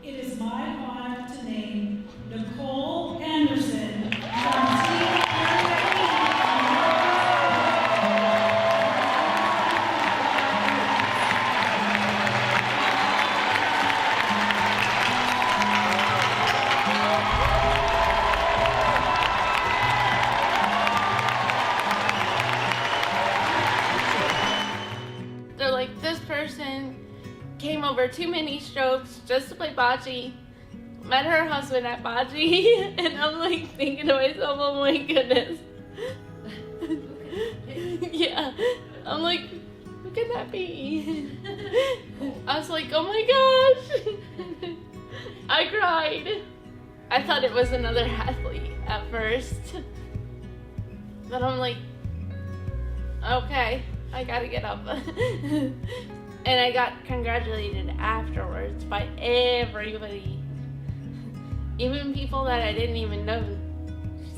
It is my honor to name Nicole Henderson from Team They're like, this person came over too many strokes just to play bocce, met her husband at bocce, and I'm like thinking to myself, oh my goodness. Yeah, I'm like, who can that be? I was like, oh my gosh. I cried. I thought it was another athlete at first. But I'm like, okay, I gotta get up. And I got congratulated afterwards by everybody. Even people that I didn't even know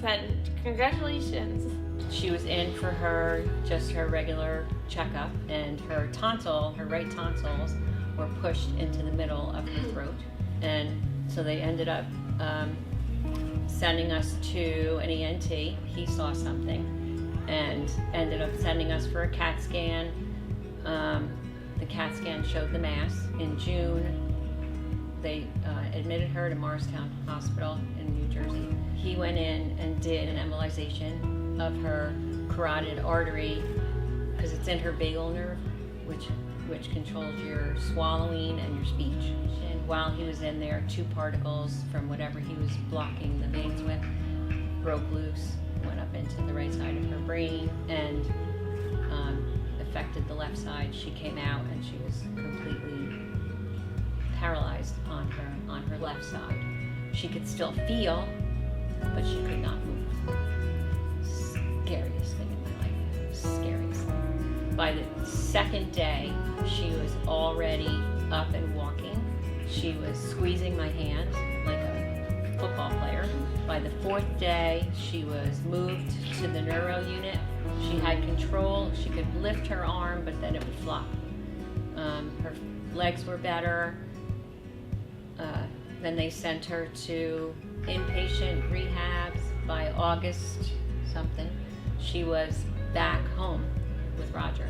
said, congratulations. She was in for just her regular checkup, and her right tonsils were pushed into the middle of her throat. And so they ended up sending us to an ENT. He saw something and ended up sending us for a CAT scan. The CAT scan showed the mass. In June, they admitted her to Morristown Hospital in New Jersey. He went in and did an embolization of her carotid artery, because it's in her vagal nerve, which controls your swallowing and your speech. And while he was in there, 2 particles from whatever he was blocking the veins with broke loose, went up into the right side of her brain, and affected the left side. She came out and she was completely paralyzed on her left side. She could still feel, but she could not move. Scariest thing in my life. Scariest thing. By the second day, she was already up and walking. She was squeezing my hand like a football player. By the 4th day, she was moved to the neuro unit. She had control. She could lift her arm, but then it would flop. Her legs were better. Then they sent her to inpatient rehabs. By August something, she was back home with Roger.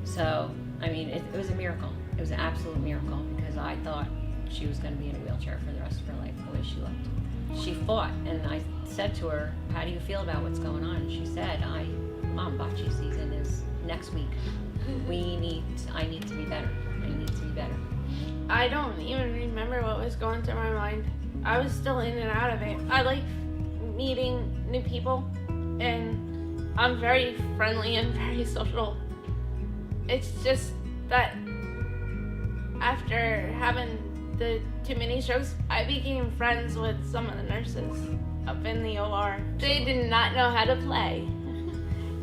So, I mean, it was a miracle. It was an absolute miracle, because I thought she was going to be in a wheelchair for the rest of her life, the way she looked. She fought, and I said to her, how do you feel about what's going on? And she said, Mom, bocce season is next week. I need to be better. I need to be better. I don't even remember what was going through my mind. I was still in and out of it. I like meeting new people, and I'm very friendly and very social. It's just that after having the too many strokes, I became friends with some of the nurses up in the OR. They did not know how to play,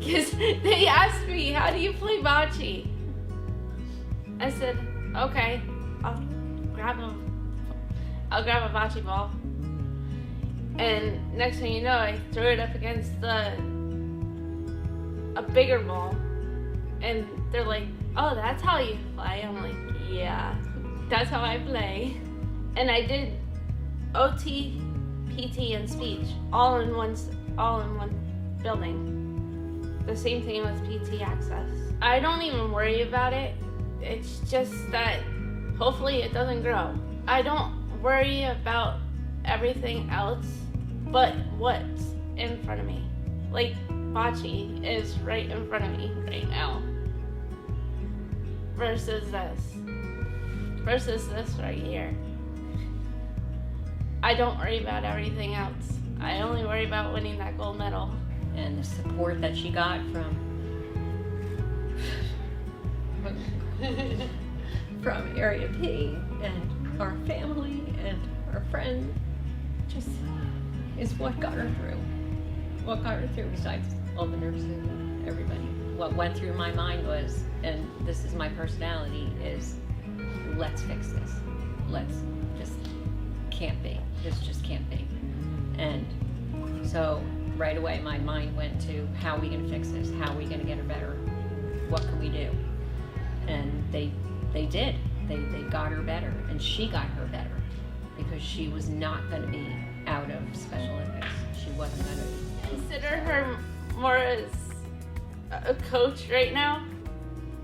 because they asked me, how do you play bocce? I said, okay, I'll grab a bocce ball. And next thing you know, I threw it up against a bigger ball. And they're like, oh, that's how you play? I'm like, yeah, that's how I play. And I did OT, PT, and speech all in one building. The same thing with PT access. I don't even worry about it. It's just that hopefully it doesn't grow. I don't worry about everything else but what's in front of me. Like, bocce is right in front of me right now. Versus this right here. I don't worry about everything else. I only worry about winning that gold medal. And the support that she got from Area P and our family and our friend just is what got her through. What got her through, besides all the nurses and everybody. What went through my mind was, and this is my personality, is let's fix this. Can't be. This just can't be. And so right away my mind went to, how are we gonna fix this? How are we gonna get her better? What can we do? And they did. They got her better, and she got her better. because she was not going to be out of Special Olympics. She wasn't going to be. Consider her more as a coach right now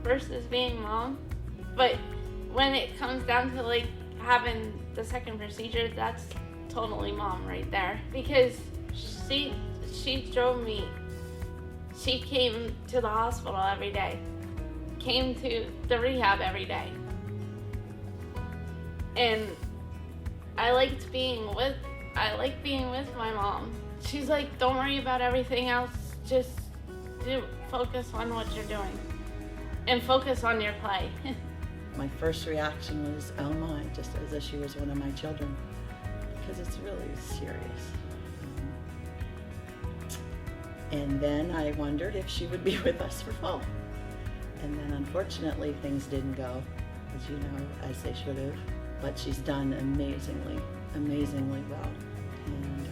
versus being mom. But when it comes down to like having the second procedure, that's totally mom right there. Because she drove me. She came to the hospital every day. Came to the rehab every day. And I like being with my mom. She's like, don't worry about everything else. Just focus on what you're doing. And focus on your play. My first reaction was, oh my, just as if she was one of my children, because it's really serious. And then I wondered if she would be with us for fall. And then unfortunately things didn't go, as you know, as they should have. But she's done amazingly, amazingly well. And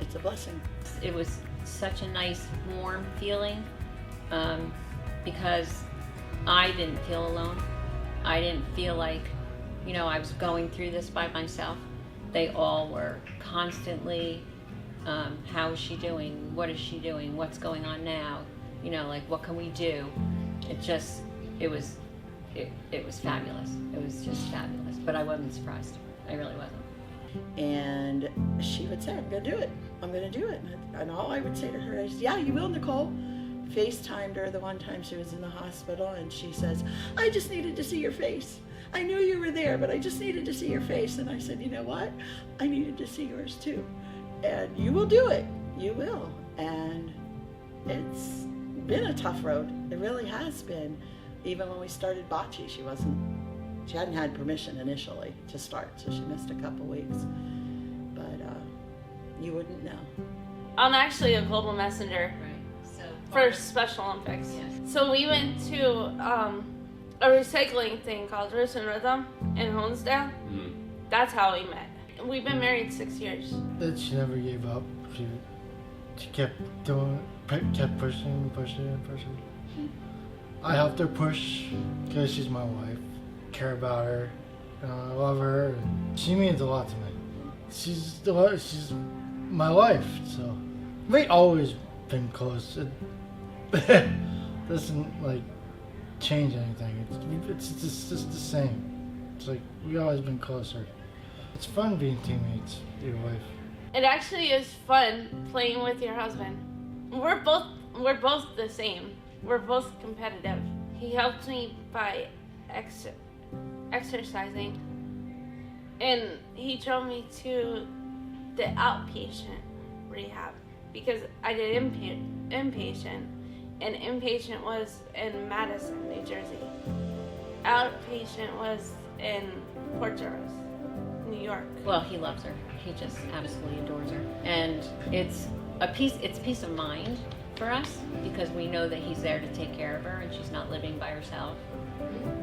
it's a blessing. It was such a nice, warm feeling because I didn't feel alone. I didn't feel like, I was going through this by myself. They all were constantly, how is she doing? What is she doing? What's going on now? Like, what can we do? It was fabulous. It was just fabulous. But I wasn't surprised. I really wasn't. And she would say, I'm going to do it. I'm going to do it. And all I would say to her is, yeah, you will, Nicole. FaceTimed her the one time she was in the hospital, and she says, I just needed to see your face. I knew you were there, but I just needed to see your face. And I said, you know what? I needed to see yours too. And you will do it. You will. And it's been a tough road. It really has been. Even when we started bocce, she hadn't had permission initially to start, so she missed a couple weeks. But you wouldn't know. I'm actually a global messenger for Special Olympics. Yes. So we went to a recycling thing called Roots and Rhythm in Honesdale. That's how we met. We've been married 6 years. That she never gave up. She kept doing, kept pushing. I helped her push because she's my wife. Care about her. I love her. And she means a lot to me. She's my wife. So we always been close. It doesn't change anything. It's just the same. It's like we always been closer. It's fun being teammates with your wife. It actually is fun playing with your husband. We're both the same. We're both competitive. He helps me by exercising, and he drove me to the outpatient rehab because I did inpatient, and inpatient was in Madison, New Jersey. Outpatient was in Port Jervis, New York. Well, he loves her. He just absolutely adores her. And it's peace of mind for us because we know that he's there to take care of her and she's not living by herself.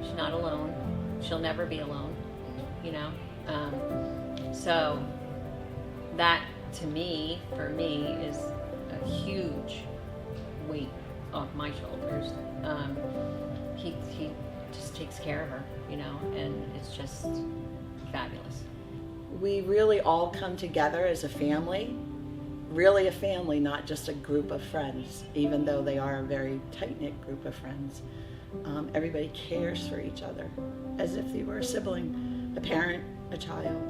She's not alone. She'll never be alone, So that, for me, is a huge weight off my shoulders. He just takes care of her, and it's just fabulous. We really all come together as a family, really a family, not just a group of friends, even though they are a very tight-knit group of friends. Everybody cares for each other as if they were a sibling, a parent, a child.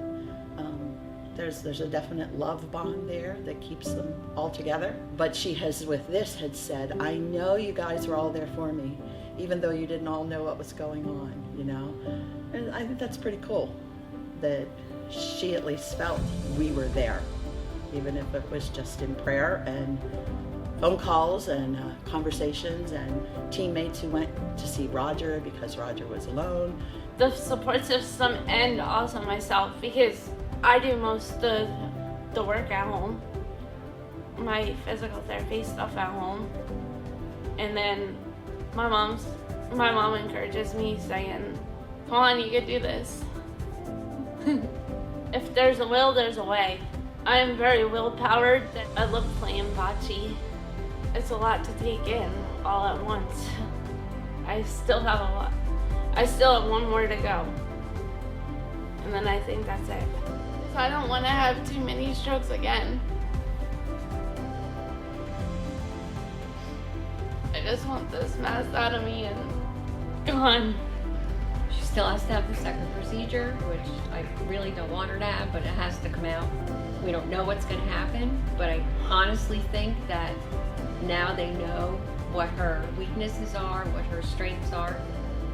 There's a definite love bond there that keeps them all together. But she had said, I know you guys were all there for me, even though you didn't all know what was going on, And I think that's pretty cool, that she at least felt we were there, even if it was just in prayer and phone calls and conversations and teammates who went to see Roger because Roger was alone. The support system and also myself, because I do most of the work at home, my physical therapy stuff at home, and then my mom encourages me saying, come on, you can do this. If there's a will, there's a way. I am very will-powered. I love playing bocce. It's a lot to take in all at once. I still have one more to go. And then I think that's it. So I don't want to have too many strokes again. I just want this mass out of me and gone. She still has to have the second procedure, which I really don't want her to have, but it has to come out. We don't know what's going to happen, but I honestly think that now they know what her weaknesses are, what her strengths are,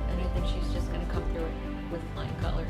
and I think she's just going to come through it with flying colors.